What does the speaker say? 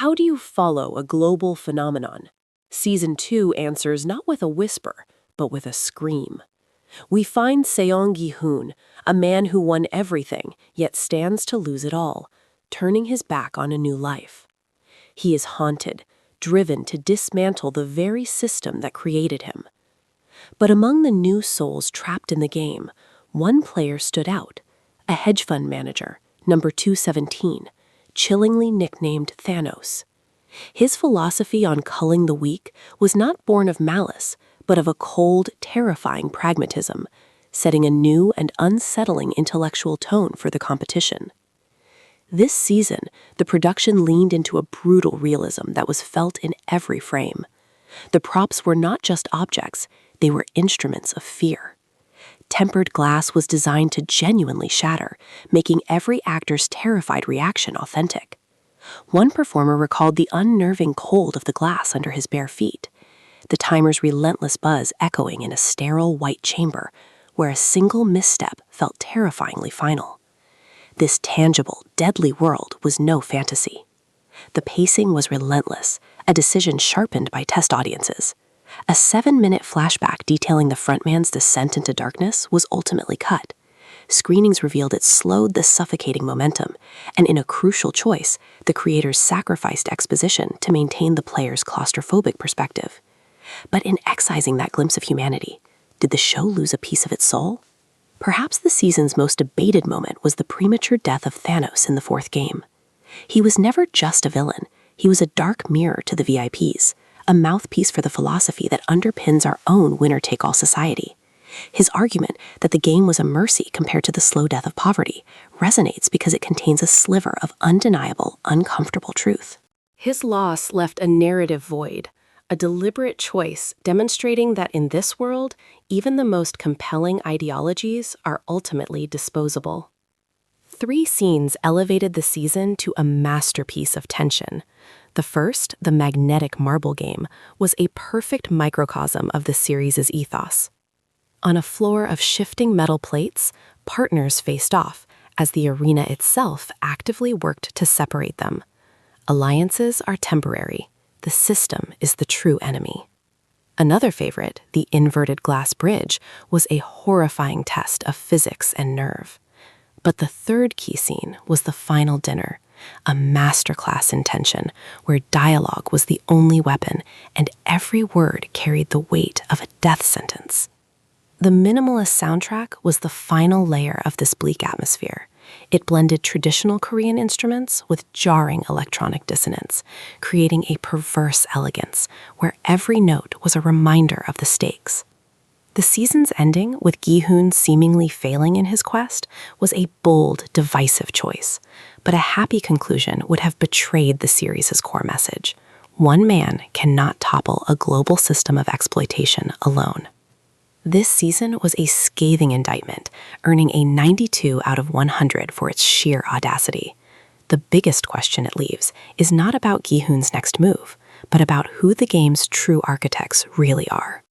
How do you follow a global phenomenon? Season 2 answers not with a whisper, but with a scream. We find Seong Gi-hun, a man who won everything, yet stands to lose it all, turning his back on a new life. He is haunted, driven to dismantle the very system that created him. But among the new souls trapped in the game, one player stood out, a hedge fund manager, number 217, chillingly nicknamed Thanos. His philosophy on culling the weak was not born of malice, but of a cold, terrifying pragmatism, setting a new and unsettling intellectual tone for the competition. This season, the production leaned into a brutal realism that was felt in every frame. The props were not just objects, they were instruments of fear. Tempered glass was designed to genuinely shatter, making every actor's terrified reaction authentic. One performer recalled the unnerving cold of the glass under his bare feet, the timer's relentless buzz echoing in a sterile white chamber where a single misstep felt terrifyingly final. This tangible, deadly world was no fantasy. The pacing was relentless, a decision sharpened by test audiences. A 7-minute flashback detailing the frontman's descent into darkness was ultimately cut. Screenings revealed it slowed the suffocating momentum, and in a crucial choice, the creators sacrificed exposition to maintain the player's claustrophobic perspective. But in excising that glimpse of humanity, did the show lose a piece of its soul? Perhaps the season's most debated moment was the premature death of Thanos in the 4th game. He was never just a villain, he was a dark mirror to the VIPs, a mouthpiece for the philosophy that underpins our own winner-take-all society. His argument that the game was a mercy compared to the slow death of poverty resonates because it contains a sliver of undeniable, uncomfortable truth. His loss left a narrative void, a deliberate choice demonstrating that in this world, even the most compelling ideologies are ultimately disposable. 3 scenes elevated the season to a masterpiece of tension. The first, the magnetic marble game, was a perfect microcosm of the series' ethos. On a floor of shifting metal plates, partners faced off, as the arena itself actively worked to separate them. Alliances are temporary. The system is the true enemy. Another favorite, the inverted glass bridge, was a horrifying test of physics and nerve. But the third key scene was the final dinner, a masterclass in tension where dialogue was the only weapon and every word carried the weight of a death sentence. The minimalist soundtrack was the final layer of this bleak atmosphere. It blended traditional Korean instruments with jarring electronic dissonance, creating a perverse elegance where every note was a reminder of the stakes. The season's ending, with Gi-hun seemingly failing in his quest, was a bold, divisive choice. But a happy conclusion would have betrayed the series' core message. One man cannot topple a global system of exploitation alone. This season was a scathing indictment, earning a 92 out of 100 for its sheer audacity. The biggest question it leaves is not about Gi-hun's next move, but about who the game's true architects really are.